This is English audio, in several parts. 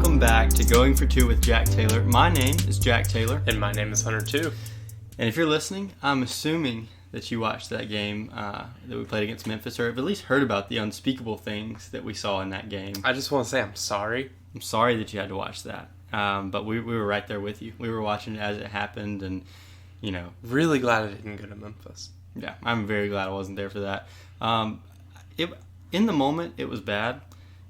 welcome back to Going for Two with Jack Taylor. My name is Jack Taylor. And my name is Hunter too. And if you're listening, I'm assuming that you watched that game that we played against Memphis, or have at least heard about the unspeakable things that we saw in that game. I just want to say I'm sorry. I'm sorry that you had to watch that. But we were right there with you. We were watching it as it happened, and, you know. Really glad I didn't go to Memphis. Yeah, I'm very glad I wasn't there for that. In the moment, it was bad.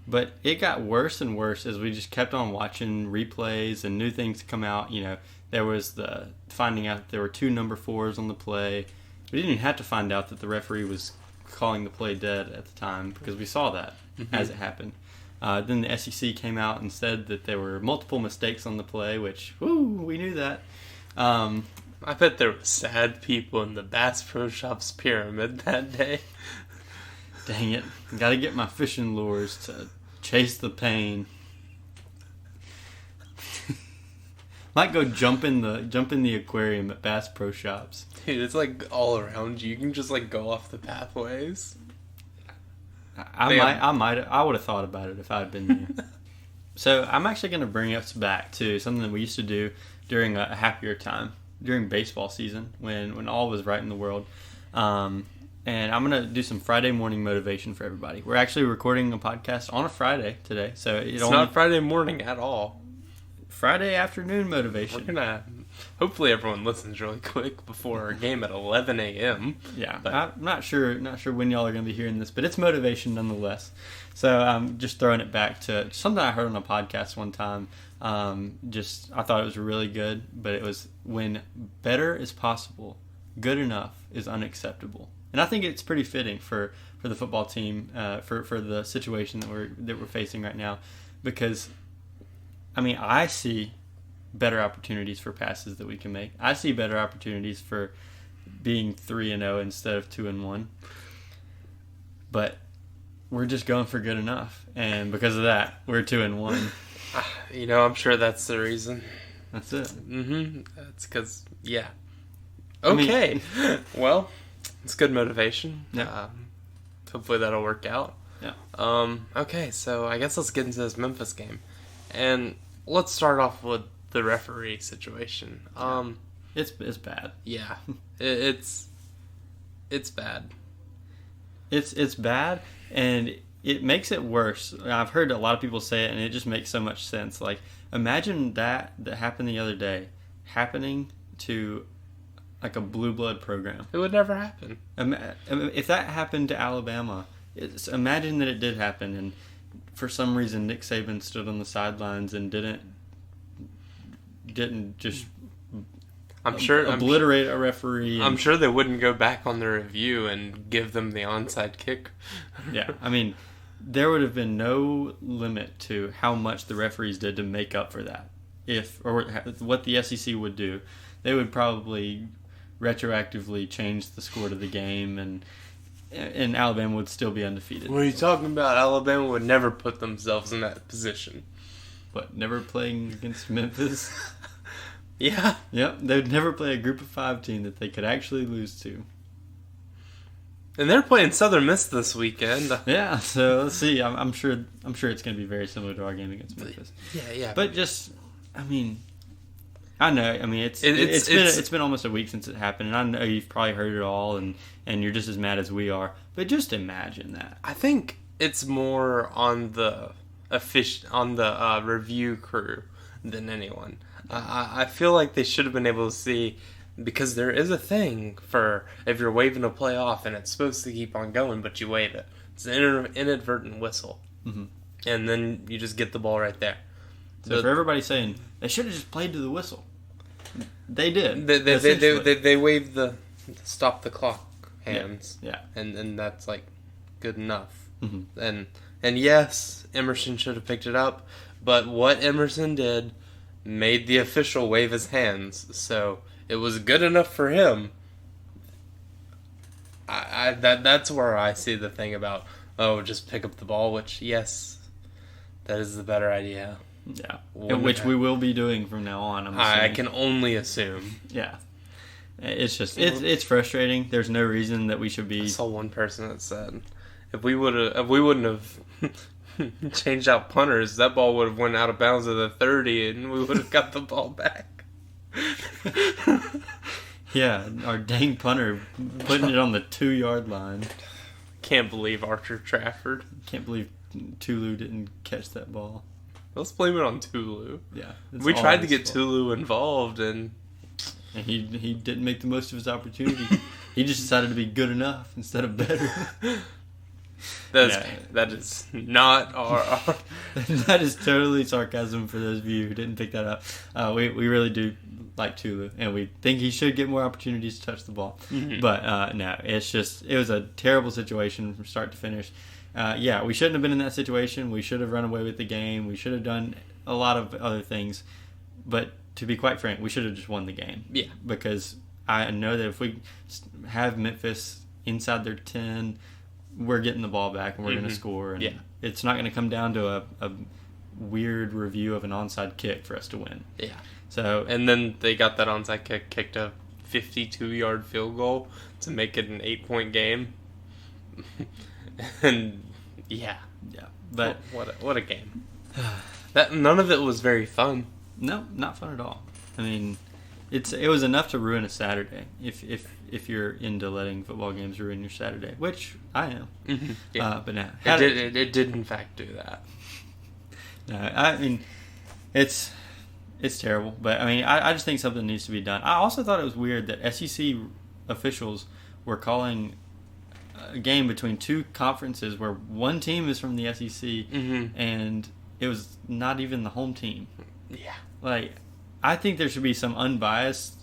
But it got worse and worse as we just kept on watching replays and new things come out. You know, there was the finding out that there were 2 number 4s on the play. We didn't even have to find out that the referee was calling the play dead at the time because we saw that as it happened. Then the SEC came out and said that there were multiple mistakes on the play, which, we knew that. I bet there were sad people in the Bass Pro Shops pyramid that day. Dang it. Got to get my fishing lures to chase the pain. Might go jump in the aquarium at Bass Pro Shops. Dude, it's like all around you. You can just like go off the pathways. I would have thought about it if I had been you. So I'm actually going to bring us back to something that we used to do during a happier time, during baseball season, when all was right in the world. And I'm going to do some Friday morning motivation for everybody. We're actually recording a podcast on a Friday today. So it's not Friday morning at all. Friday afternoon motivation. We're going to... Hopefully everyone listens really quick before our game at 11 a.m. Yeah, but I'm not sure when y'all are going to be hearing this, but it's motivation nonetheless. So I'm just throwing it back to something I heard on a podcast one time. I thought it was really good, but it was when better is possible, good enough is unacceptable. And I think it's pretty fitting for the football team, for the situation that we're facing right now, because I mean I see better opportunities for passes that we can make. I see better opportunities for being 3-0 instead of 2-1. But we're just going for good enough, and because of that, we're 2-1. You know, I'm sure that's the reason. That's it. That's because, yeah. Okay. Well, it's good motivation. Yeah. Hopefully that'll work out. Yeah. Okay, so I guess let's get into this Memphis game, and let's start off with the referee situation. It's bad. Yeah, it's bad. It's bad, and it makes it worse. I've heard a lot of people say it, and it just makes so much sense. Like, imagine that happened the other day, happening to like a blue blood program. It would never happen. If that happened to Alabama, imagine that it did happen, and for some reason Nick Saban stood on the sidelines and didn't just obliterate a referee. I'm sure they wouldn't go back on the review and give them the onside kick. Yeah, I mean, there would have been no limit to how much the referees did to make up for that. What the SEC would do, they would probably retroactively change the score to the game, and Alabama would still be undefeated. What are you talking about? Alabama would never put themselves in that position. But never playing against Memphis? Yeah. Yep, they would never play a group of 5 team that they could actually lose to. And they're playing Southern Miss this weekend. Yeah, so let's see. I'm sure it's going to be very similar to our game against Memphis. Yeah. But just, I mean, I know. I mean, it's been almost a week since it happened, and I know you've probably heard it all, and you're just as mad as we are. But just imagine that. I think it's more on the review crew than anyone. I feel like they should have been able to see, because there is a thing for if you're waving a play off and it's supposed to keep on going, but you wave it. It's an inadvertent whistle. Mm-hmm. And then you just get the ball right there. So for everybody saying, they should have just played to the whistle. They did. They waved the stop the clock hands. Yeah. And that's like good enough. Mm-hmm. And yes, Emerson should have picked it up, but what Emerson did made the official wave his hands, so it was good enough for him. That's where I see the thing about, just pick up the ball, which, yes, that is the better idea. Yeah, which we will be doing from now on. I can only assume. Yeah. It's just, it's frustrating. There's no reason that we should be... I saw one person that said, if we wouldn't have changed out punters, that ball would have went out of bounds at the 30, and we would have got the ball back. Yeah, our dang punter putting it on the 2-yard line. Can't believe Archer Trafford. Can't believe Tulu didn't catch that ball. Let's blame it on Tulu. Yeah, we tried to get Tulu involved, and he didn't make the most of his opportunity. He just decided to be good enough instead of better. That is not our That is totally sarcasm for those of you who didn't pick that up. We really do like Tulu, and we think he should get more opportunities to touch the ball. Mm-hmm. But no, it was a terrible situation from start to finish. We shouldn't have been in that situation. We should have run away with the game. We should have done a lot of other things. But to be quite frank, we should have just won the game. Yeah. Because I know that if we have Memphis inside their 10, we're getting the ball back and we're going to score. And it's not going to come down to a weird review of an onside kick for us to win. Yeah. So and then they got that onside kick, kicked a 52-yard field goal to make it an 8-point game. And but what a game. That none of it was very fun. No, not fun at all. I mean, it was enough to ruin a Saturday if you're into letting football games ruin your Saturday, which I am. Mm-hmm. Yeah. But no, it did in fact do that. No, I mean, it's terrible. But I mean, I just think something needs to be done. I also thought it was weird that SEC officials were calling a game between two conferences where one team is from the SEC and it was not even the home team. Yeah. Like, I think there should be some unbiased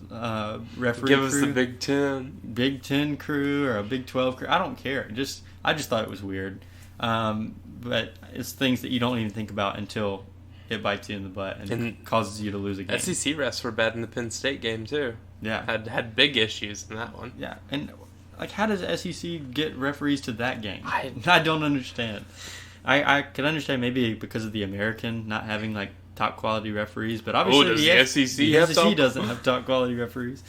referee Give us crew. the Big Ten. Big 10 crew or a Big 12 crew. I don't care. I just thought it was weird. But it's things that you don't even think about until it bites you in the butt and causes you to lose a game. SEC refs were bad in the Penn State game, too. Yeah. Had big issues in that one. Yeah. And, like, how does SEC get referees to that game? I don't understand. I can understand maybe because of the American not having, like, top quality referees, but obviously the SEC doesn't have top quality referees.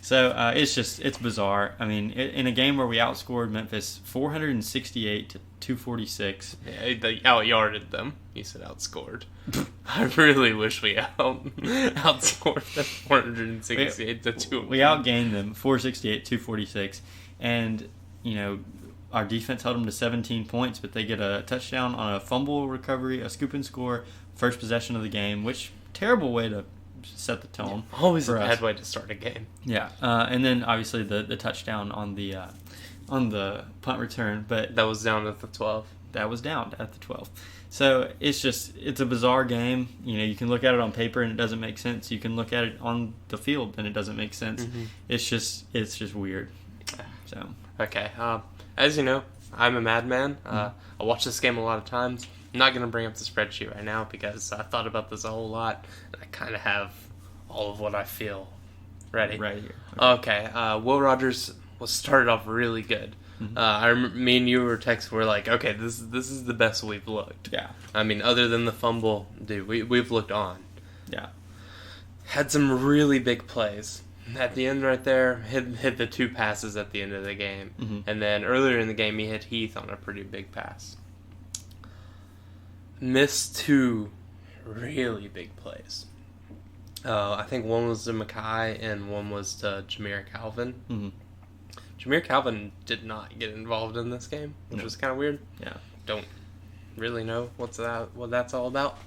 So it's bizarre. I mean, in a game where we outscored Memphis 468 to 246. Yeah, they out-yarded them. You said outscored. I really wish we outscored them 468 to 246. We outgained them 468 246, and our defense held them to 17 points, but they get a touchdown on a fumble recovery, a scoop and score, first possession of the game, which terrible way to set the tone. Yeah, always a bad way to start a game. Yeah, and then obviously the touchdown on the punt return, but that was down at the 12. That was down at the 12. So it's a bizarre game. You can look at it on paper and it doesn't make sense. You can look at it on the field and it doesn't make sense. Mm-hmm. It's just weird. So okay, as you know, I'm a madman. I watch this game a lot of times. I'm not going to bring up the spreadsheet right now because I thought about this a whole lot, and I kind of have all of what I feel ready. Right here. Okay. Will Rogers was started off really good. Mm-hmm. I remember me and you were texting. We're like, okay, this is the best we've looked. Yeah. I mean, other than the fumble, dude, we've looked on. Yeah. Had some really big plays. At the end right there, hit the 2 passes at the end of the game. Mm-hmm. And then earlier in the game, he hit Heath on a pretty big pass. Missed 2 really big plays. I think one was to Mackay and one was to Jameer Calvin. Mm-hmm. Jameer Calvin did not get involved in this game, which was kind of weird. Yeah. Don't really know what that's all about.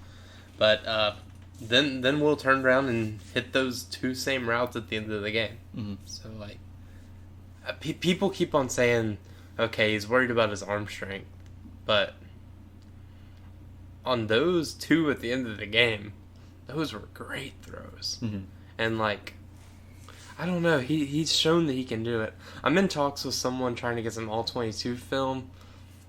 But then Will turned around and hit those 2 same routes at the end of the game. Mm-hmm. So, like, people keep on saying, okay, he's worried about his arm strength. But on those 2 at the end of the game, those were great throws. Mm-hmm. And, like, I don't know, he's shown that he can do it. I'm in talks with someone trying to get some All-22 film.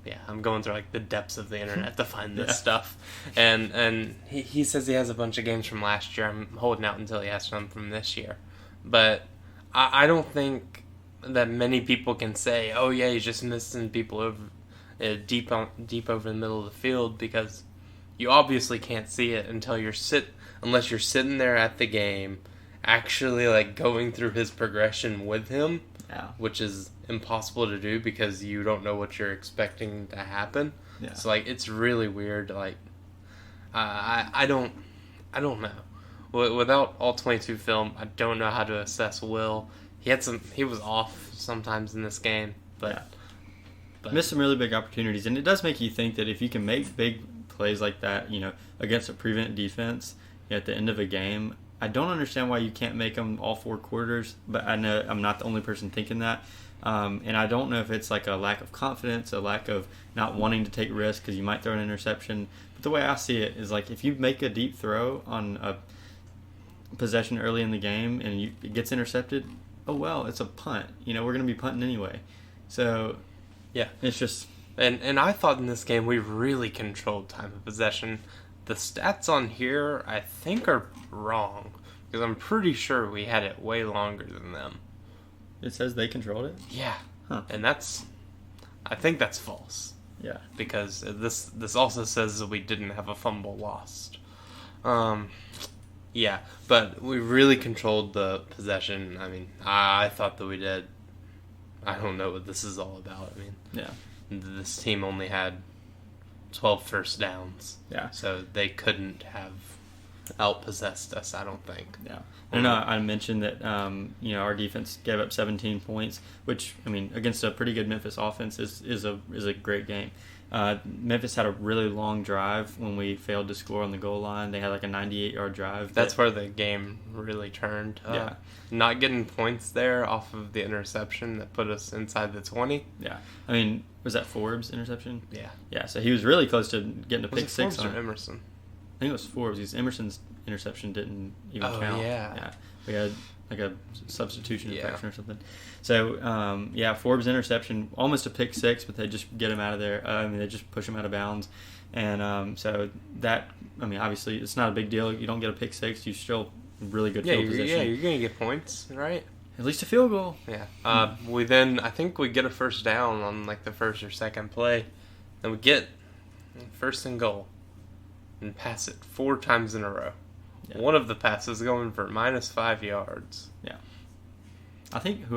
Yeah, I'm going through, like, the depths of the internet to find this stuff. And he says he has a bunch of games from last year. I'm holding out until he has some from this year. But I don't think that many people can say, oh, yeah, he's just missing people over deep over the middle of the field, because you obviously can't see it unless you're sitting there at the game, actually, like, going through his progression with him, which is impossible to do because you don't know what you're expecting to happen. Yeah. So like it's really weird. Like I don't know. Without all 22 film, I don't know how to assess Will. He was off sometimes in this game, but missed some really big opportunities, and it does make you think that if you can make big plays like that, against a prevent defense at the end of a game, I don't understand why you can't make them all 4 quarters. But I know I'm not the only person thinking that, and I don't know if it's like a lack of confidence, a lack of not wanting to take risks because you might throw an interception. But the way I see it is like if you make a deep throw on a possession early in the game and it gets intercepted, oh well, it's a punt. We're going to be punting anyway. So yeah, it's just and I thought in this game we really controlled time of possession. The stats on here I think are wrong because I'm pretty sure we had it way longer than them. It says they controlled it? Yeah. Huh. And I think that's false. Yeah. Because this also says that we didn't have a fumble lost. Yeah, but we really controlled the possession. I mean, I thought that we did. I don't know what this is all about. I mean, yeah, this team only had 12 first downs. Yeah. So they couldn't have outpossessed us, I don't think. Yeah. I know I mentioned that, our defense gave up 17 points, which, I mean, against a pretty good Memphis offense is a great game. Memphis had a really long drive when we failed to score on the goal line. They had like a 98-yard drive. That's where the game really turned. Yeah. Not getting points there off of the interception that put us inside the 20. Yeah. I mean, was that Forbes' interception? Yeah. Yeah, so he was really close to getting a pick six Forbes on or Emerson? I think it was Forbes because Emerson's interception didn't even count. Yeah. We had like a substitution Yeah. infraction or something. So, Forbes' interception, almost a pick six, but they just get him out of there. They just push him out of bounds. And so that, obviously, it's not a big deal. You don't get a pick six, you still really good field position. Yeah, you're going to get points, right? At least a field goal. Yeah. I think we get a first down on like the first or second play. Then we get first and goal and pass it 4 times in a row. Yeah. One of the passes going for -5 yards. Yeah. I think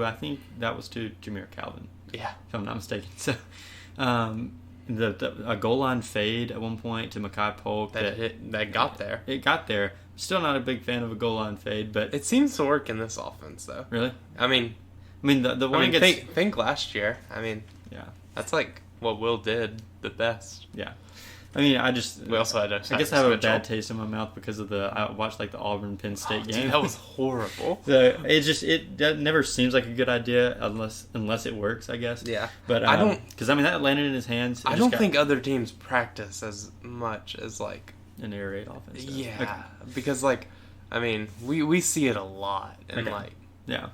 that was to Jameer Calvin. Yeah. If I'm not mistaken. So, a goal line fade at one point to Mekhi Polk that got there. It got there. Still not a big fan of a goal line fade, but it seems to work in this offense, though. Really? The one think last year. Yeah. That's like what Will did the best. Yeah. We also had I guess I have a bad taste in my mouth because of I watched like the Auburn Penn State game. Dude, that was horrible. So it never seems like a good idea unless it works, I guess. Yeah. But I don't, because that landed in his hands. I don't think other teams practice as much as like an air raid offense. Yeah. Okay. Because we see it a lot and yeah.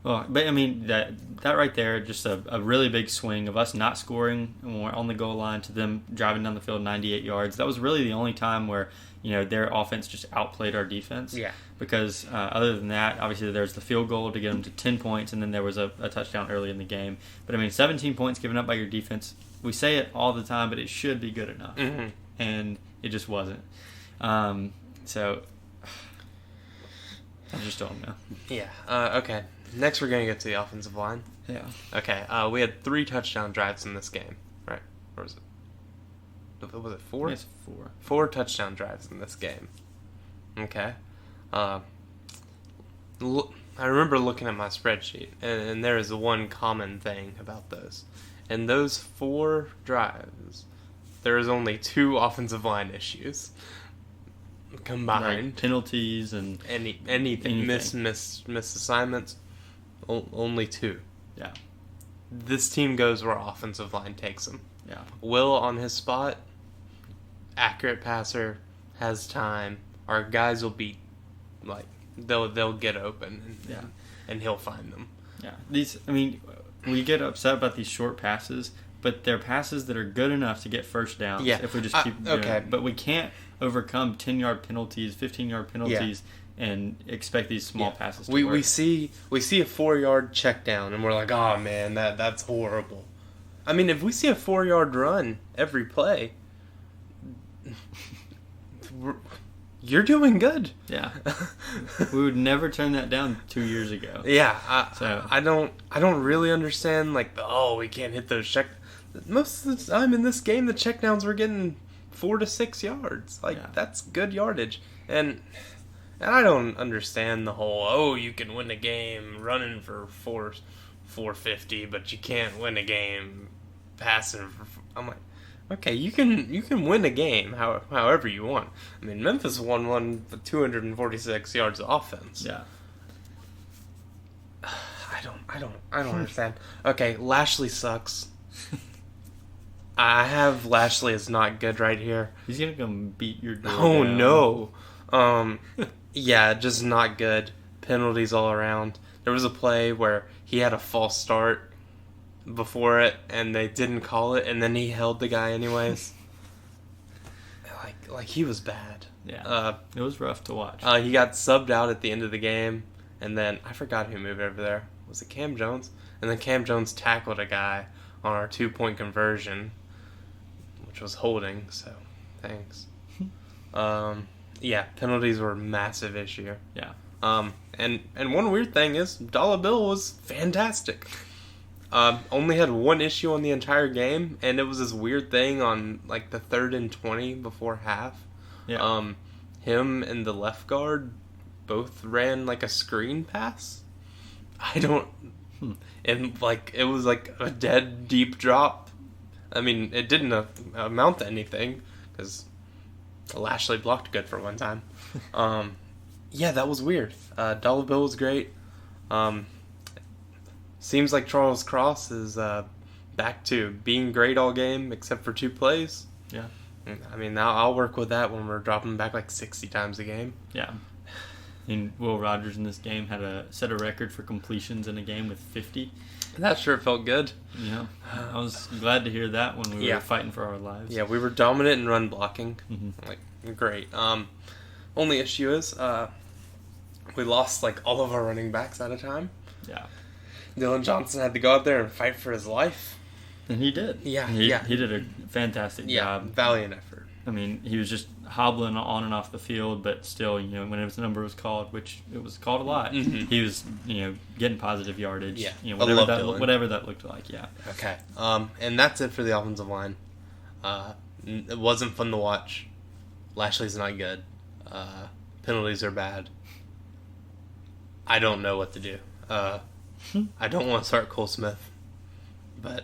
Well, but that right there, just a really big swing of us not scoring when we're on the goal line to them driving down the field 98 yards. That was really the only time where their offense just outplayed our defense. Yeah. Because other than that, obviously there's the field goal to get them to 10 points, and then there was a touchdown early in the game. But 17 points given up by your defense. We say it all the time, but it should be good enough, and it just wasn't. So I just don't know. Yeah. Okay. Next, we're going to get to the offensive line. Yeah. Okay. We had 3 touchdown drives in this game, right? Or was it? Was it 4? It's 4. 4 touchdown drives in this game. Okay. I remember looking at my spreadsheet, and there is one common thing about those. In those 4 drives, there is only 2 offensive line issues combined. Like penalties and anything. Miss assignments. Only 2. Yeah. This team goes where offensive line takes them. Yeah. Will on his spot, accurate passer, has time. Our guys will be they'll get open and he'll find them. Yeah. We get upset about these short passes, but they're passes that are good enough to get first downs if we just keep doing it. But we can't overcome 10-yard penalties, 15-yard penalties. Yeah. And expect these small passes to work. We see a 4-yard check down, and we're like, oh man, that's horrible. If we see a 4-yard run every play, you're doing good. Yeah. We would never turn that down 2 years ago. Yeah. I don't really understand we can't hit those check. most of the time in this game, the checkdowns were getting 4 to 6 yards. That's good yardage. And I don't understand the whole, you can win a game running for 450, but you can't win a game passing for... I'm like, okay, you can win a game however you want. I mean, Memphis won one with 246 yards of offense. Yeah. I don't understand. Okay, Lashley sucks. I have Lashley as not good right here. He's gonna come beat your door Oh down. no. Yeah, just not good. Penalties all around. There was a play where he had a false start before it, and they didn't call it, and then he held the guy anyways. like he was bad. Yeah. It was rough to watch. He got subbed out at the end of the game, and then I forgot who moved over there. Was it Cam Jones? And then Cam Jones tackled a guy on our 2-point conversion, which was holding, so thanks. Yeah, penalties were a massive issue. Yeah. And one weird thing is, Dollar Bill was fantastic. Only had one issue on the entire game, and it was this weird thing on like the 3rd and 20 before half. Yeah. Him and the left guard both ran like a screen pass. And like it was like a dead deep drop. I mean, it didn't amount to anything because Lashley blocked good for one time. Yeah, that was weird. Dollar Bill was great. Seems like Charles Cross is back to being great all game except for 2 plays. Yeah. I mean, I'll work with that when we're dropping back like 60 times a game. Yeah. And Will Rogers in this game had set a record for completions in a game with 50. That sure felt good. Yeah. I was glad to hear that when we were fighting for our lives. Yeah, we were dominant in run blocking. Mm-hmm. Like, great. Only issue is we lost like all of our running backs at a time. Yeah. Dylan Johnson had to go out there and fight for his life. And he did. Yeah, He did a fantastic job. Valiant effort. I mean, he was just hobbling on and off the field, but still, when his number was called, which it was called a lot, he was, getting positive yardage. Yeah. Whatever that looked like, yeah. Okay. And that's it for the offensive line. It wasn't fun to watch. Lashley's not good. Penalties are bad. I don't know what to do. I don't want to start Cole Smith, but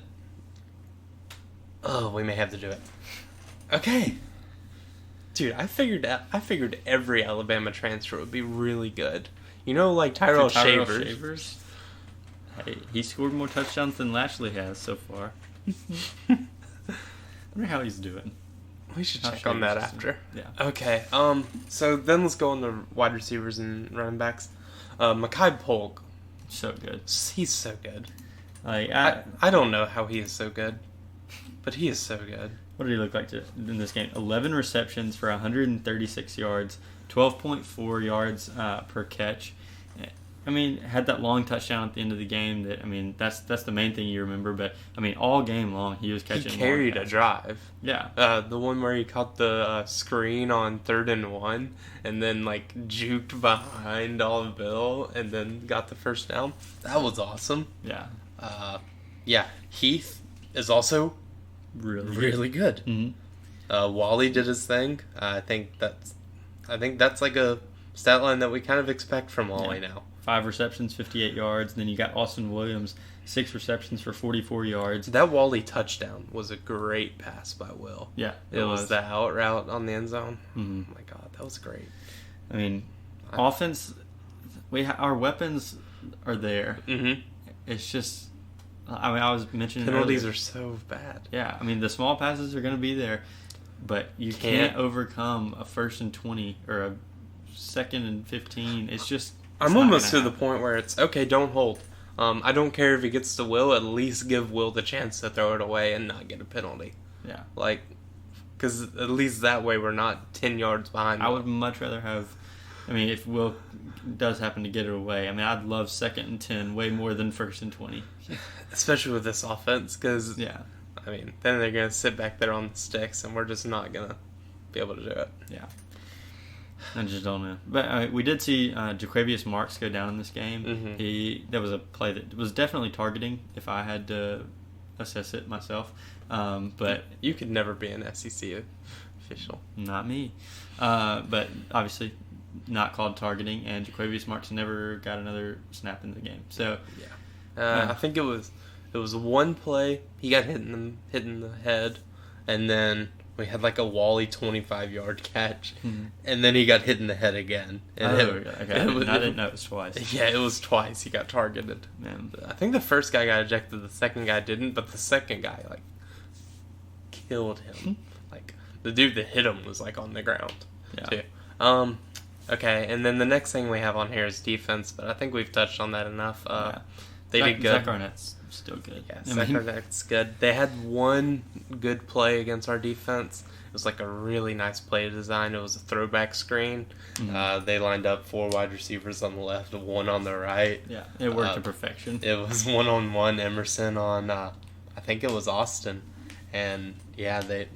we may have to do it. Okay. Dude, I figured every Alabama transfer would be really good. Like Tyrell Shavers. Hey, he scored more touchdowns than Lashley has so far. I wonder how he's doing. We should check on that after. Yeah. Okay. So then let's go on the wide receivers and running backs. Mekhi Polk. So good. He's so good. I don't know how he is so good, but he is so good. What did he look like in this game? 11 receptions for 136 yards, 12.4 yards per catch. I mean, had that long touchdown at the end of the game. That's the main thing you remember. But all game long he was catching. He carried a drive. Yeah. The one where he caught the screen on 3rd and 1, and then juked behind all of Bill, and then got the first down. That was awesome. Yeah. Yeah. Heath is also really good. Mm-hmm. Wally did his thing. I think that's like a stat line that we kind of expect from Wally now. 5 receptions, 58 yards. Then you got Austin Williams, 6 receptions for 44 yards. That Wally touchdown was a great pass by Will. Yeah, it was the out route on the end zone. Mm-hmm. Oh my God, that was great. Offense, our weapons are there. Mm-hmm. It's just, I was mentioning penalties earlier. are so bad. Yeah, the small passes are going to be there, but you can't overcome a 1st and 20 or a 2nd and 15. It's just. I'm almost to the point where it's okay. Don't hold. I don't care if he gets to Will. At least give Will the chance to throw it away and not get a penalty. Yeah, because at least that way we're not 10 yards behind. I would much rather have. If Will does happen to get it away, I'd love 2nd and 10 way more than 1st and 20. Especially with this offense, because yeah, then they're gonna sit back there on the sticks, and we're just not gonna be able to do it. Yeah. I just don't know. But we did see Jaquavius Marks go down in this game. Mm-hmm. That was a play that was definitely targeting. If I had to assess it myself. But you could never be an SEC official. Not me. But obviously not called targeting, and Jaquavius Marks never got another snap in the game. So I think it was one play he got hit in the head, and then we had like a Wally 25-yard catch, and then he got hit in the head again. And I didn't know it was twice. Yeah, it was twice. He got targeted. Man. I think the first guy got ejected, the second guy didn't, but the second guy like killed him. Like the dude that hit him was like on the ground too. Okay, and then the next thing we have on here is defense, but I think we've touched on that enough. They did good. Zach Arnett's still good. Yeah, Zach Arnett's good. They had one good play against our defense. It was like a really nice play design. It was a throwback screen. They lined up 4 wide receivers on the left, 1 on the right. Yeah, it worked to perfection. It was 1-on-1 Emerson on, I think it was Austin. And yeah, they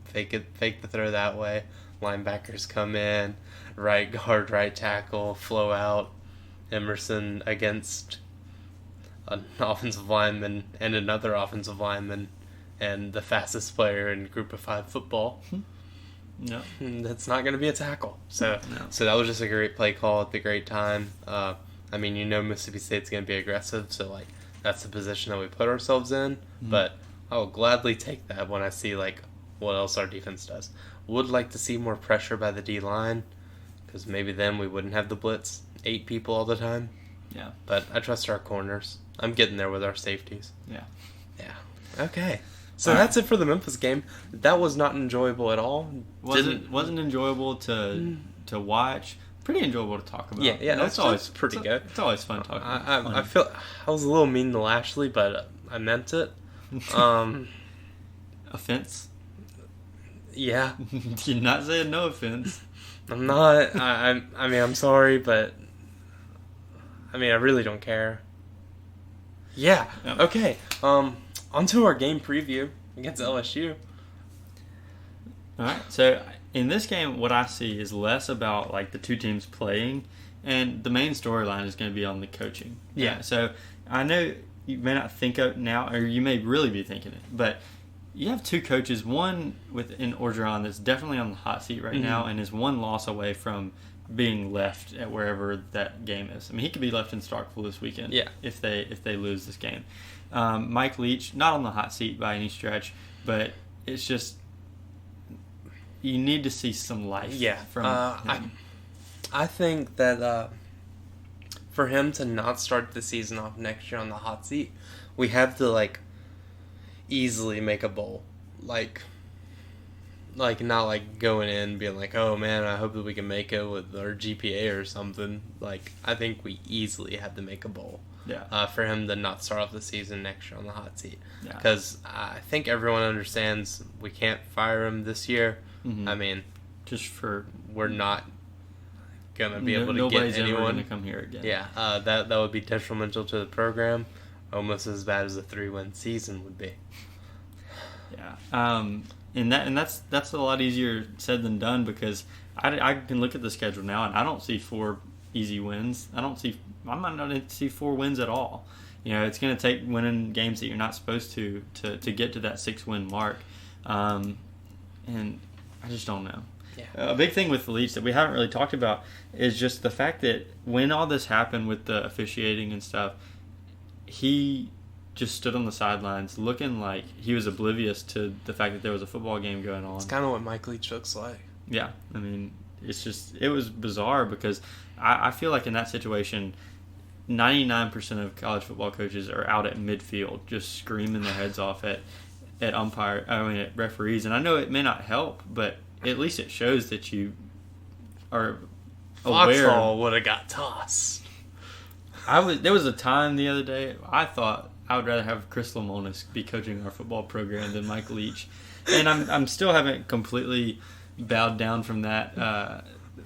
fake the throw that way. Linebackers come in, right guard, right tackle, flow out. Emerson against an offensive lineman and another offensive lineman and the fastest player in Group of 5 football. No. That's not going to be a tackle. So that was just a great play call at the great time. I mean, Mississippi State's going to be aggressive, so like that's the position that we put ourselves in. But I will gladly take that when I see like what else our defense does. Would like to see more pressure by the D-line, because maybe then we wouldn't have the blitz 8 people all the time. Yeah. But I trust our corners. I'm getting there with our safeties. Yeah. Okay. So that's it for the Memphis game. That was not enjoyable at all. Wasn't enjoyable to watch. Pretty enjoyable to talk about. Yeah. That's always pretty good. It's always fun talking. I feel I was a little mean to Lashley, but I meant it. Offense? Yeah. You're not saying no offense. I'm not. I mean, I'm sorry, but I mean, I really don't care. Yeah. Yep. Okay. On to our game preview against LSU. All right. So in this game, what I see is less about like the two teams playing, and the main storyline is going to be on the coaching. Yeah. So I know you may not think of now, or you may really be thinking it, but you have 2 coaches, one in Orgeron that's definitely on the hot seat right now and is 1 loss away from being left at wherever that game is. I mean, he could be left in Starkville this weekend if they lose this game. Mike Leach, not on the hot seat by any stretch, but it's just you need to see some life from him. I think that for him to not start the season off next year on the hot seat, we have to like easily make a bowl. Like not like going in being like, oh man, I hope that we can make it with our GPA or something. Like I think we easily have to make a bowl. Yeah. For him to not start off the season next year on the hot seat. Yeah. Because I think everyone understands we can't fire him this year. I mean, we're not gonna be able to get anyone. Nobody's ever gonna come here again. Yeah. That would be detrimental to the program. Almost as bad as a 3-win season would be. Yeah. And that's a lot easier said than done, because I can look at the schedule now and I don't see 4 easy wins. I might not see 4 wins at all. It's going to take winning games that you're not supposed to get to that 6-win mark. And I just don't know. Yeah. A big thing with the Leafs that we haven't really talked about is just the fact that when all this happened with the officiating and stuff, he just stood on the sidelines looking like he was oblivious to the fact that there was a football game going on. It's kind of what Mike Leach looks like. Yeah. I mean, it was bizarre, because I feel like in that situation, 99% of college football coaches are out at midfield just screaming their heads off at referees. And I know it may not help, but at least it shows that you are aware. Foxhall would have got tossed. There was a time the other day I thought I would rather have Chris Lemonis be coaching our football program than Mike Leach, and I'm still haven't completely bowed down from that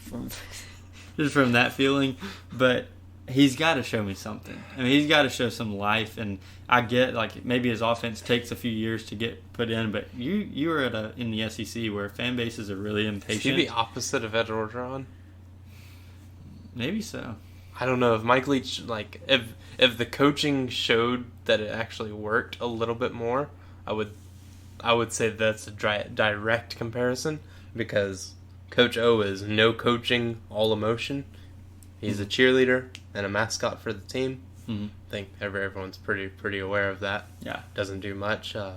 from that feeling, but he's got to show me something. I mean, he's got to show some life, and I get like maybe his offense takes a few years to get put in, but you are in the SEC where fan bases are really impatient. Is he the opposite of Ed Orgeron? Maybe so. I don't know if Mike Leach, like, if the coaching showed that it actually worked a little bit more, I would say that's a direct comparison, because Coach O is no coaching, all emotion. He's a cheerleader and a mascot for the team. Mm-hmm. I think everyone's pretty aware of that. Yeah. Doesn't do much. This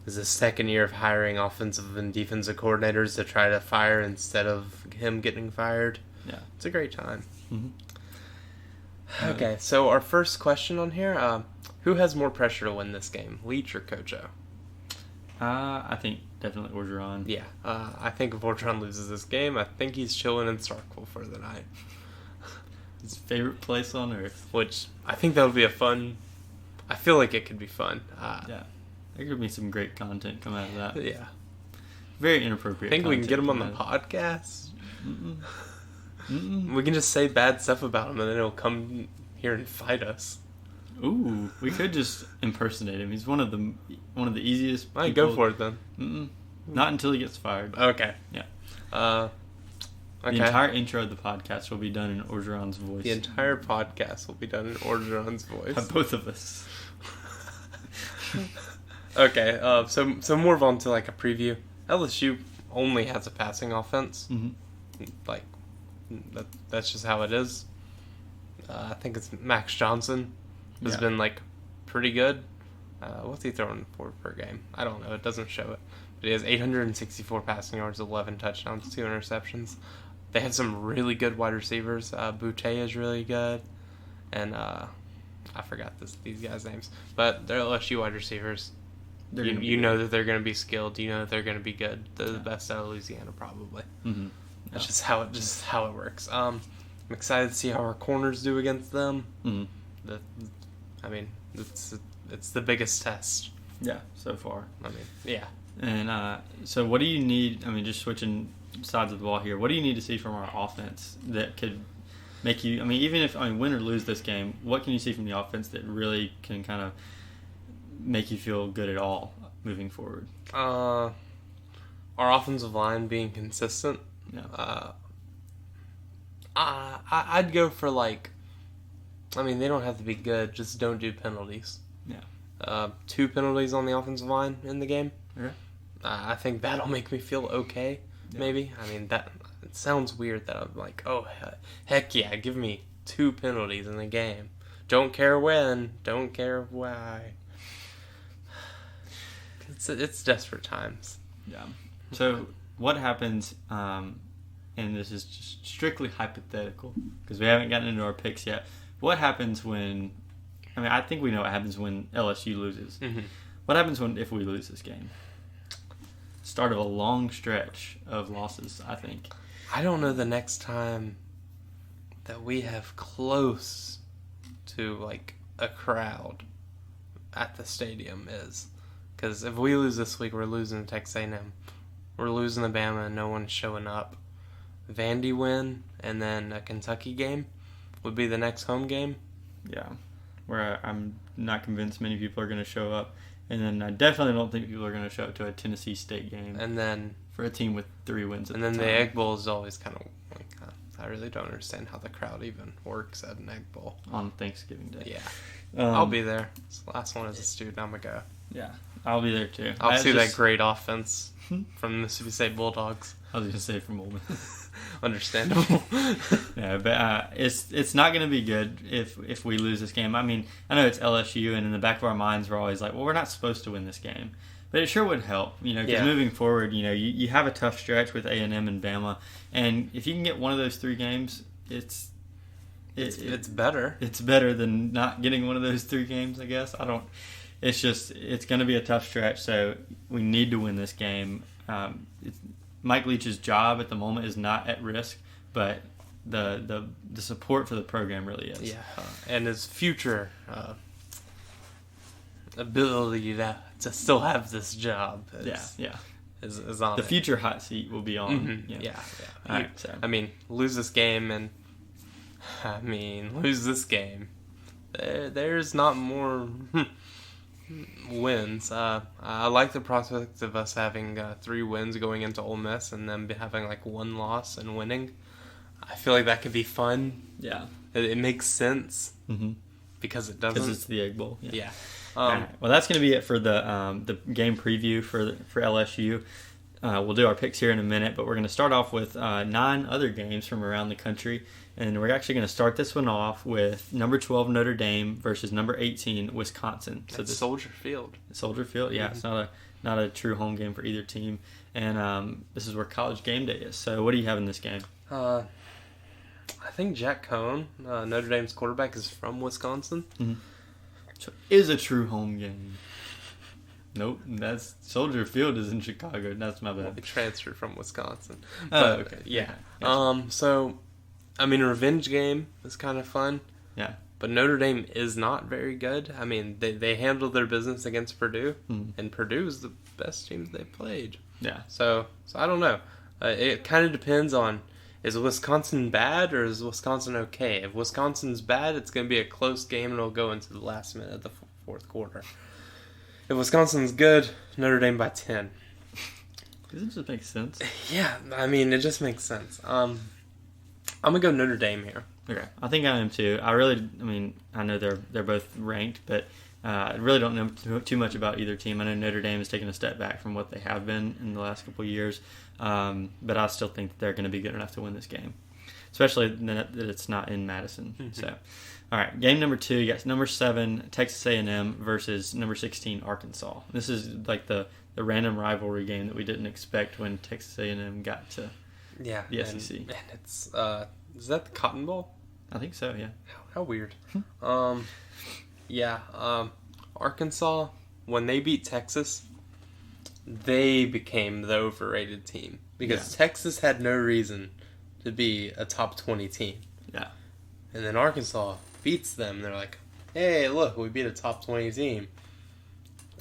is the second year of hiring offensive and defensive coordinators to try to fire instead of him getting fired. Yeah. It's a great time. Mm-hmm. Okay, so our first question on here, who has more pressure to win this game, Leach or Coach O? I think definitely Orgeron. Yeah, I think if Orgeron loses this game, I think he's chilling in Starkville for the night. His favorite place on earth. Which, I think that would be I feel like it could be fun. Yeah. There could be some great content come out of that. Yeah. Very inappropriate. I think we can get him on the content podcast. Mm-mm. Mm-mm. We can just say bad stuff about him, and then he'll come here and fight us. Ooh, we could just impersonate him. He's one of the easiest. All right, go for it then. Mm-mm. Not until he gets fired. Okay. Yeah. Okay. The entire intro of the podcast will be done in Orgeron's voice. The entire podcast will be done in Orgeron's voice. By both of us. Okay, so move on to like a preview. LSU only has a passing offense. Mm-hmm. Like, that's just how it is. I think it's Max Johnson has been like pretty good. What's he throwing for per game? I don't know. It doesn't show it. But he has 864 passing yards, 11 touchdowns, 2 interceptions. They have some really good wide receivers. Boutte is really good. And I forgot these guys' names. But they're LSU wide receivers. You know that they're going to be skilled. You know that they're going to be good. They're the best out of Louisiana, probably. Mm-hmm. That's just how it works. I'm excited to see how our corners do against them. Mm-hmm. It's the biggest test. Yeah, so far. Yeah. And so what do you need? Just switching sides of the ball here. What do you need to see from our offense that could make you? Even if win or lose this game, what can you see from the offense that really can kind of make you feel good at all moving forward? Our offensive line being consistent. Yeah. I'd go for like. They don't have to be good. Just don't do penalties. Yeah. 2 penalties on the offensive line in the game. Okay. I think that'll make me feel okay. Yeah. Maybe. That it sounds weird that I'm like, oh heck yeah, give me 2 penalties in the game. Don't care when. Don't care why. It's desperate times. Yeah. So what happens? And this is just strictly hypothetical because we haven't gotten into our picks yet. What happens when? I think we know what happens when LSU loses. Mm-hmm. What happens if we lose this game? Start of a long stretch of losses, I think. I don't know the next time that we have close to like a crowd at the stadium is. Because if we lose this week, we're losing to Texas A&M. We're losing to Bama and no one's showing up. Vandy win and then a Kentucky game would be the next home game. Yeah, where I'm not convinced many people are going to show up. And then I definitely don't think people are going to show up to a Tennessee State game. And then for a team with 3 wins at the time. And then the Egg Bowl is always kind of like, I really don't understand how the crowd even works at an Egg Bowl. On Thanksgiving Day. Yeah. I'll be there. This last one as a student, I'm going to go. Yeah, I'll be there too. I'll see that great offense from the Mississippi State Bulldogs. I was going to say from Ole Miss. Understandable. Yeah, but it's not going to be good if we lose this game. I know it's LSU, and in the back of our minds, we're always like, well, we're not supposed to win this game. But it sure would help, because moving forward, you have a tough stretch with A&M and Bama, and if you can get one of those 3 games, it's better. It's better than not getting one of those 3 games, I guess. It's going to be a tough stretch, so we need to win this game. Mike Leach's job at the moment is not at risk, but the support for the program really is. Yeah, and his future ability to still have this job is on the future hot seat will be on. Mm-hmm. Yeah. All right, so. Lose this game and lose this game. There's not more wins. I like the prospect of us having 3 wins going into Ole Miss and then having like 1 loss and winning. I feel like that could be fun. Yeah. It makes sense. Mm-hmm. Because it doesn't. Because it's the Egg Bowl. Yeah. All right. Well, that's going to be it for the game preview for LSU. We'll do our picks here in a minute, but we're going to start off with 9 other games from around the country. And we're actually going to start this one off with number 12 Notre Dame versus number 18 Wisconsin. So this Soldier Field. Soldier Field, yeah. It's not a true home game for either team. And this is where College Game Day is. So what do you have in this game? I think Jack Cohn, Notre Dame's quarterback, is from Wisconsin. Mm-hmm. So it is a true home game. Nope, that's Soldier Field is in Chicago. That's my bad. Well, he transferred from Wisconsin. But, okay. Yeah. Gotcha. So, I mean, a revenge game is kind of fun. Yeah. But Notre Dame is not very good. I mean, they handled their business against Purdue, and Purdue is the best team they played. Yeah. So I don't know. It kind of depends on, is Wisconsin bad or is Wisconsin okay? If Wisconsin's bad, it's going to be a close game and it'll go into the last minute of the fourth quarter. If Wisconsin's good, Notre Dame by 10. Does it just make sense? Yeah, I mean, it just makes sense. I'm going to go Notre Dame here. Okay, I think I am too. I know they're both ranked, but I really don't know too much about either team. I know Notre Dame has taken a step back from what they have been in the last couple of years, but I still think that they're going to be good enough to win this game, especially that it's not in Madison. Mm-hmm. So, all right, game number 2, you got number 7 Texas A&M versus number 16 Arkansas. This is like the random rivalry game that we didn't expect when Texas A&M got to the SEC. And it's is that the Cotton Bowl? I think so. Yeah. How weird. Arkansas, when they beat Texas, they became the overrated team because Texas had no reason to be a top 20 team. Yeah. And then Arkansas beats them. They're like, hey, look, we beat a top 20 team.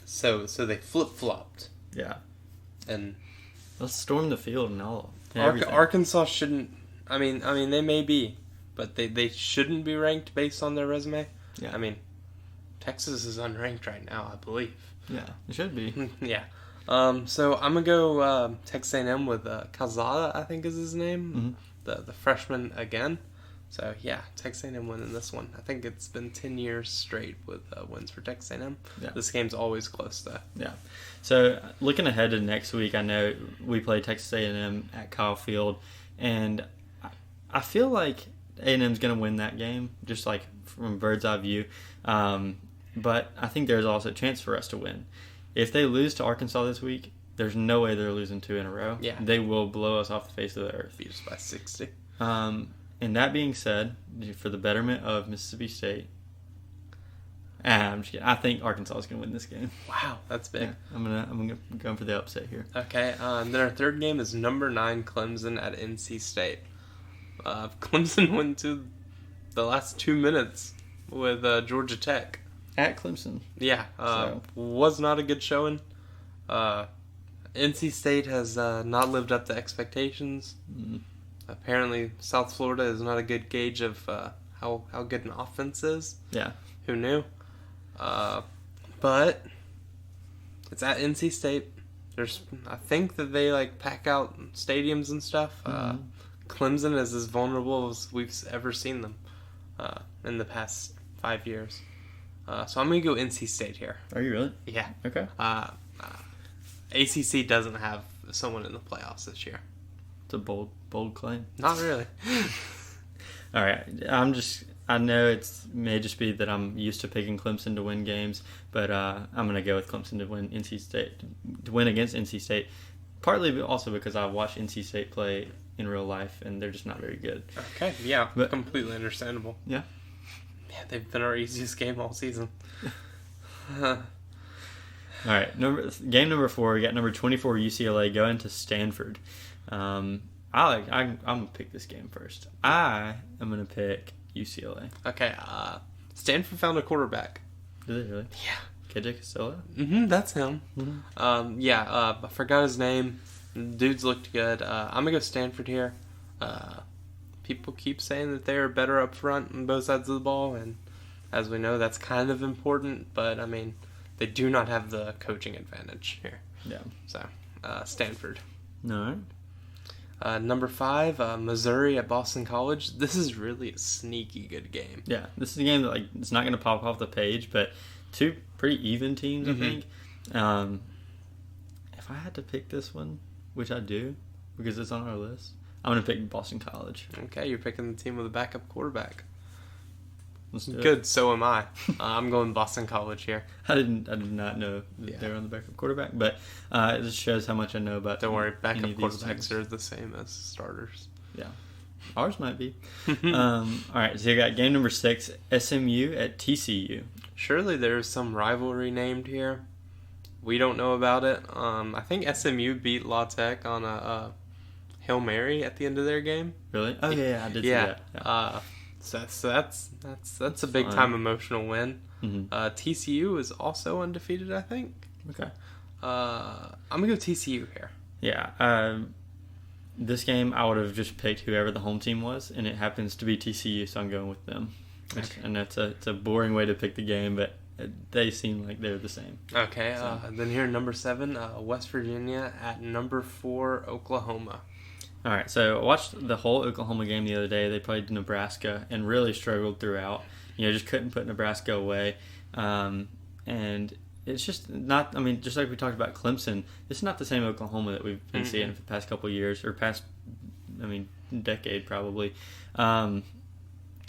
So they flip-flopped. Yeah. And let's storm the field and all. Arkansas shouldn't. I mean, they may be, but they shouldn't be ranked based on their resume. Yeah. I mean, Texas is unranked right now, I believe. Yeah, it should be. Yeah. So I'm gonna go Texas A&M with Calzada, I think is his name, the freshman again. So yeah, Texas A&M winning this one. I think it's been 10 years straight with wins for Texas A&M. Yeah. This game's always close though. Yeah. So looking ahead to next week, I know we play Texas A&M at Kyle Field, and I feel like A&M's going to win that game, just like from a bird's eye view. But I think there's also a chance for us to win. If they lose to Arkansas this week, there's no way they're losing 2 in a row. Yeah. They will blow us off the face of the earth. Beat us by 60. And that being said, for the betterment of Mississippi State, I'm just kidding. I think Arkansas is going to win this game. Wow, that's big. Yeah, I'm gonna go for the upset here. Okay, and then our third game is number 9 Clemson at NC State. Clemson went to the last 2 minutes with Georgia Tech. At Clemson. Yeah, was not a good showing. NC State has not lived up to expectations. Apparently, South Florida is not a good gauge of how good an offense is. Yeah. Who knew? But it's at NC State. I think that they pack out stadiums and stuff. Clemson is as vulnerable as we've ever seen them in the past 5 years. So I'm going to go NC State here. Are you really? Yeah. Okay. ACC doesn't have someone in the playoffs this year. It's a bold claim. Not really. All right. I know it may just be that I'm used to picking Clemson to win games, but I'm going to go with Clemson to win against NC State. Partly also because I watched NC State play in real life, and they're just not very good. Okay, yeah, but completely understandable. Yeah. Yeah, they've been our easiest game all season. All right, game number 4, we got number 24 UCLA going to Stanford. I'm gonna pick this game first. I am gonna pick UCLA. Okay, Stanford found a quarterback. Did they really? Yeah. KJ Costello? That's him. I forgot his name. Dudes looked good. I'm gonna go Stanford here. People keep saying that they're better up front on both sides of the ball, and as we know, that's kind of important, but I mean, they do not have the coaching advantage here. Yeah. So, Stanford. All Number 5, Missouri at Boston College. This is really a sneaky good game. Yeah, this is a game that it's not going to pop off the page, but two pretty even teams, I think. If I had to pick this one, which I do, because it's on our list, I'm going to pick Boston College. Okay, you're picking the team with a backup quarterback. Let's do it. Good, so am I. I'm going Boston College here. I did not know that they were on the backup quarterback, but it just shows how much I know about. Don't worry, backup any of these quarterbacks teams. are the same as starters. Yeah, ours might be. All right, so you got game number 6, SMU at TCU. Surely there's some rivalry named here. We don't know about it. I think SMU beat La Tech on a Hail Mary at the end of their game. Really? Oh yeah, I did see that. Yeah. So that's a big time emotional win. TCU is also undefeated, I think. Okay. I'm gonna go TCU here. Yeah. This game I would have just picked whoever the home team was, and it happens to be TCU, so I'm going with them. Okay. And it's a boring way to pick the game, but they seem like they're the same. Okay. Then here, number 7, West Virginia at number 4, Oklahoma. All right, so I watched the whole Oklahoma game the other day. They played Nebraska and really struggled throughout. Just couldn't put Nebraska away. And it's just not, just like we talked about Clemson, it's not the same Oklahoma that we've been seeing for the past couple of years, or decade probably. And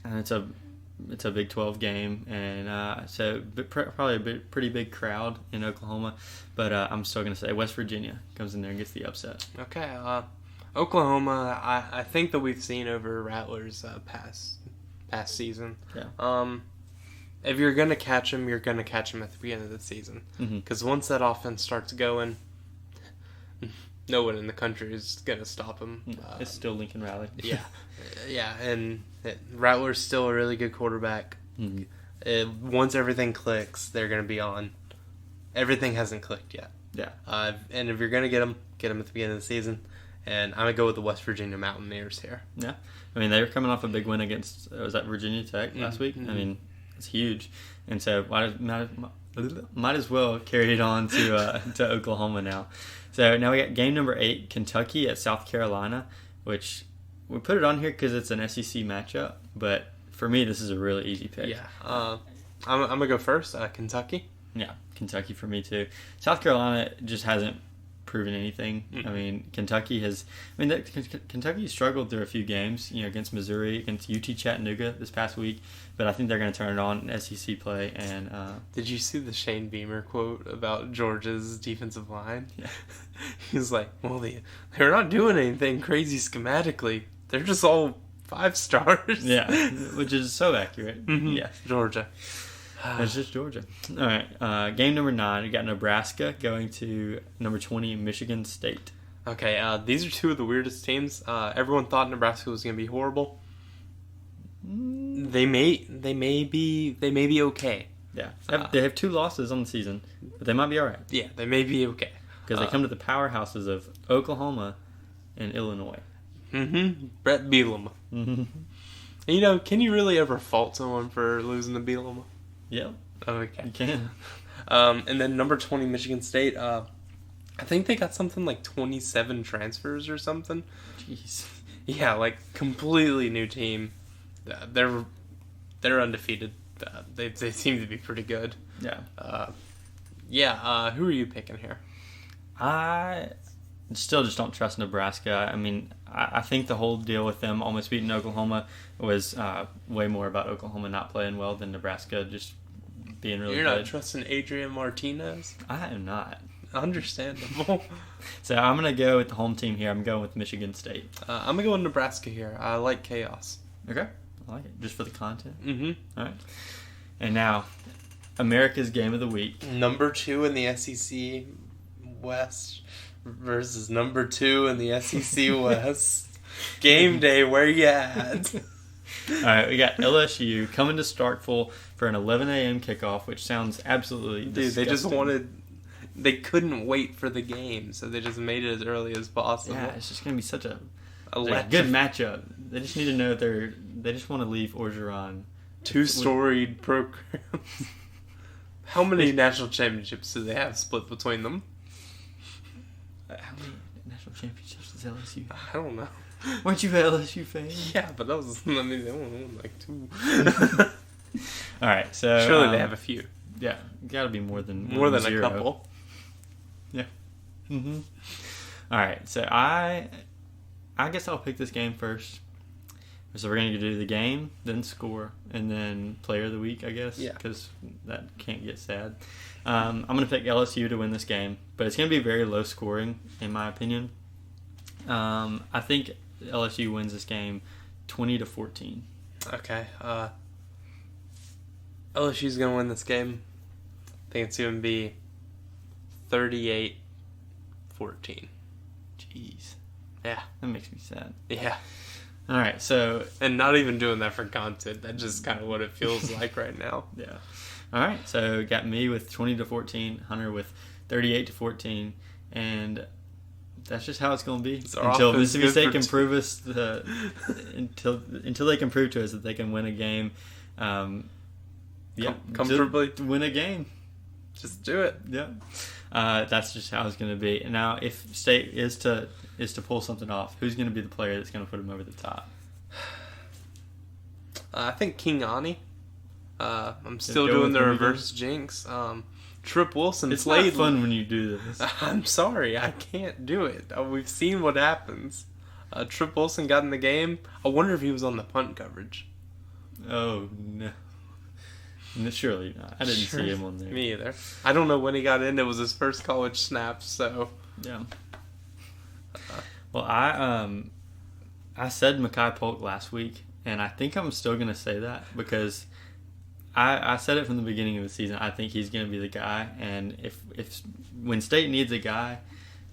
it's a Big 12 game, and so probably a pretty big crowd in Oklahoma. But I'm still going to say West Virginia comes in there and gets the upset. Okay, Oklahoma, I think that we've seen over Rattlers past season. Yeah. If you're going to catch them, you're going to catch them at the beginning of the season. Because once that offense starts going, no one in the country is going to stop them. It's still Lincoln Riley. Yeah, and Rattler's still a really good quarterback. Once everything clicks, they're going to be on. Everything hasn't clicked yet. Yeah. And if you're going to get them at the beginning of the season. And I'm going to go with the West Virginia Mountaineers here. Yeah. They were coming off a big win against, was that Virginia Tech last week? It's huge. And so might as well carry it on to Oklahoma now. So now we got game number 8, Kentucky at South Carolina, which we put it on here because it's an SEC matchup. But for me, this is a really easy pick. Yeah. I'm going to go first, Kentucky. Yeah, Kentucky for me too. South Carolina just hasn't proven anything. Kentucky has. Kentucky struggled through a few games, against Missouri, against UT Chattanooga this past week. But I think they're going to turn it on in SEC play. And did you see the Shane Beamer quote about Georgia's defensive line? Yeah. He was like, "Well, they're not doing anything crazy schematically. They're just all 5 stars." Yeah, which is so accurate. Yeah, Georgia. It's just Georgia. All right, game number 9, we got Nebraska going to number 20, Michigan State. Okay, these are 2 of the weirdest teams. Everyone thought Nebraska was going to be horrible. They may be okay. Yeah, they have 2 losses on the season, but they might be all right. Yeah, they may be okay because they come to the powerhouses of Oklahoma and Illinois. Brett Bielema. Can you really ever fault someone for losing to Bielema? Yeah. Okay. You can. And then number 20, Michigan State. I think they got something like 27 transfers or something. Jeez. Yeah, completely new team. They're undefeated. They seem to be pretty good. Yeah. Who are you picking here? I still just don't trust Nebraska. I think the whole deal with them almost beating Oklahoma was way more about Oklahoma not playing well than Nebraska just being really good. You're not trusting Adrian Martinez? I am not. Understandable. So I'm going to go with the home team here. I'm going with Michigan State. I'm going to go with Nebraska here. I like chaos. Okay. I like it. Just for the content? Mm-hmm. All right. And now, America's Game of the Week. Number 2 in the SEC West versus number 2 in the SEC West. Game day, where you at? All right, we got LSU coming to Starkville for an 11 a.m. kickoff, which sounds absolutely disgusting. They couldn't wait for the game, so they just made it as early as possible. Yeah, it's just going to be such a good matchup. They just need to know they just want to leave Orgeron. 2 storied programs. How many national championships do they have split between them? How many national championships is LSU? I don't know. Weren't you an LSU fan? Yeah, but that was, I mean, they only won like 2. All right, so Surely they have a few. Yeah, got to be more than a 0. couple. Yeah. Mm-hmm. All right, so I guess I'll pick this game first. So we're going to do the game, then score, and then player of the week, I guess. Yeah. Because that can't get sad. I'm going to pick LSU to win this game, but it's going to be very low scoring, in my opinion. I think LSU wins this game 20-14. Okay. LSU's going to win this game. I think it's going to be 38-14. Jeez. Yeah. That makes me sad. Yeah. All right, so... And not even doing that for content. That's just kind of what it feels like right now. Yeah. All right, so got me with 20-14, Hunter with 38-14, and that's just how it's going to be until Mississippi State can prove us until they can prove to us that they can win a game. Comfortably to win a game. Just do it. Yeah. That's just how it's going to be. Now, if State is to pull something off, who's going to be the player that's going to put them over the top? I think King Ani. I'm still doing the reverse jinx. Trip Wilson it's played. It's not fun when you do this. I'm sorry, I can't do it. We've seen what happens. Trip Wilson got in the game. I wonder if he was on the punt coverage. Oh, no. Surely not. I didn't see him on there. Me either. I don't know when he got in. It was his first college snap, so... Yeah. Well, I said Mekhi Polk last week, and I think I'm still going to say that because I said it from the beginning of the season. I think he's going to be the guy, and if when State needs a guy,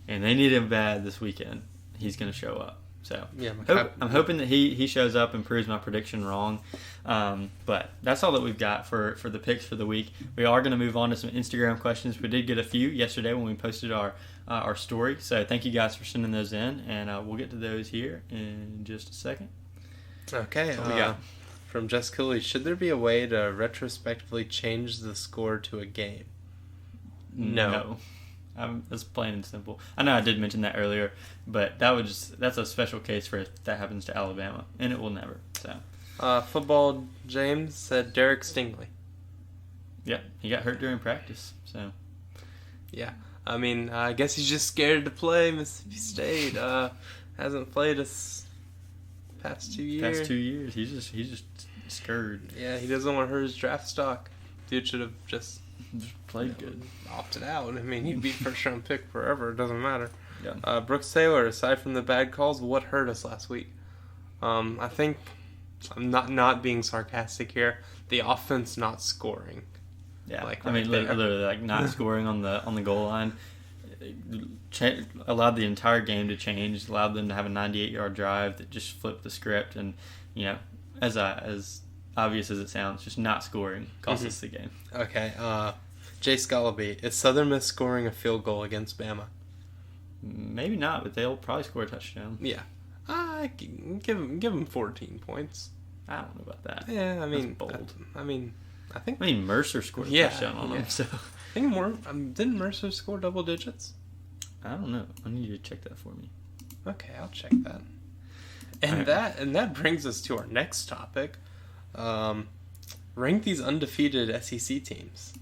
and they need him bad this weekend, he's going to show up. So yeah, I'm hoping that he shows up and proves my prediction wrong. But that's all that we've got for the picks for the week. We are going to move on to some Instagram questions. We did get a few yesterday when we posted our story. So thank you guys for sending those in, and we'll get to those here in just a second. Okay. What we got? From Jess Cooley, should there be a way to retrospectively change the score to a game? No. It's plain and simple. I know I did mention that earlier, but that's a special case for if that happens to Alabama, and it will never. So, Football James said Derek Stingley. Yeah, he got hurt during practice. So, yeah, I mean, I guess he's just scared to play Mississippi State. Hasn't played us past 2 years. He's just scared. Yeah, he doesn't want to hurt his draft stock. Dude should have just played good. Opted out. I mean, he'd be first round pick forever. It doesn't matter. Yeah. Brooks Taylor, aside from the bad calls, what hurt us last week? I think I'm not being sarcastic here. The offense not scoring. Yeah, literally, like not scoring on the goal line allowed the entire game to change. Allowed them to have a 98-yard drive that just flipped the script, and as obvious as it sounds, just not scoring cost us the game. Okay, Jay Scalaby, is Southern Miss scoring a field goal against Bama? Maybe not, but they'll probably score a touchdown. Yeah, give them 14 points. I don't know about that. Yeah, I mean, that's bold. I think Mercer scored a touchdown on them. So I think didn't Mercer score double digits? I don't know. I need you to check that for me. Okay, I'll check that. And that brings us to our next topic. Rank these undefeated SEC teams.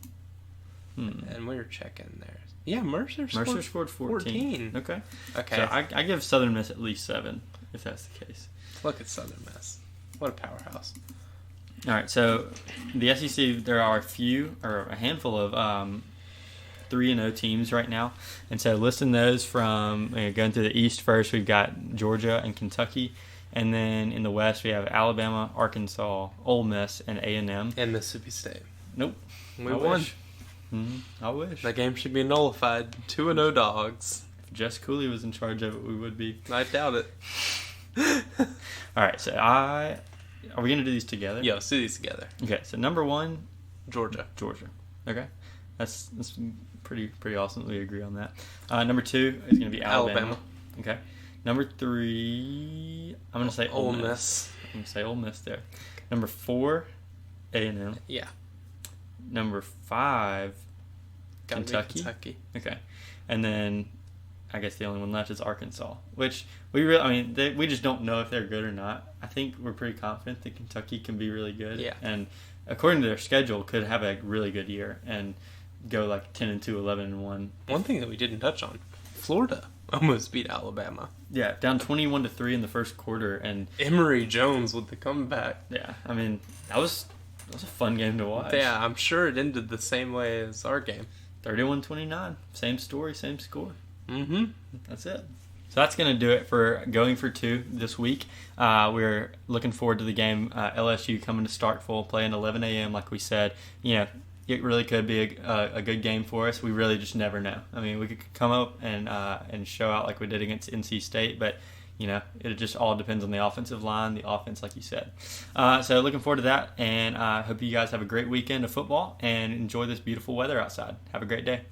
And we're checking theirs. Yeah, Mercer scored 14. Okay. So I give Southern Miss at least 7, if that's the case. Look at Southern Miss. What a powerhouse. All right, so the SEC, there are a handful of 3-0 teams right now. And so listing those from going through the East first, we've got Georgia and Kentucky. And then in the West, we have Alabama, Arkansas, Ole Miss, and A&M. And Mississippi State. Nope. We won. I wish. That game should be nullified. 2-0 dogs. If Jess Cooley was in charge of it, we would be. I doubt it. All right, so are we going to do these together? Yeah, let's do these together. Okay, so number 1, Georgia. Okay. That's pretty awesome that we agree on that. Number 2 is going to be Alabama. Okay. Number 3, I'm going to say Ole Miss. I'm going to say Ole Miss there. Number 4, A&M. Yeah. Number 5, Kentucky. Kentucky. Okay. And then I guess the only one left is Arkansas, which we just don't know if they're good or not. I think we're pretty confident that Kentucky can be really good. Yeah. And according to their schedule, could have a really good year and go like 10-2, 11-1. One thing that we didn't touch on, Florida almost beat Alabama. Yeah, down 21-3 in the first quarter, and Emory Jones with the comeback. yeah, I mean that was a fun game to watch. Yeah, I'm sure it ended the same way as our game. 31-29, same story, same score. Mm-hmm. That's it. So that's going to do it for Going for Two this week. We're looking forward to the game. LSU coming to Starkville, playing 11 a.m. like we said. You know, it really could be a good game for us. We really just never know. I mean, we could come up and show out like we did against NC State, but you know, it just all depends on the offensive line, the offense, like you said. So looking forward to that, and I hope you guys have a great weekend of football and enjoy this beautiful weather outside. Have a great day.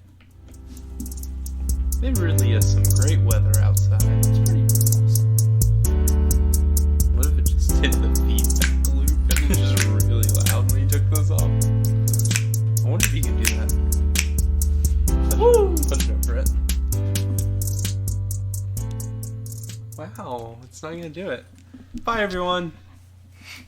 It really is some great weather outside. It's pretty awesome. What if it just did the feedback loop and it was just really loud when you took this off? I wonder if you can do that. Woo! Put it over it. Wow, it's not going to do it. Bye, everyone.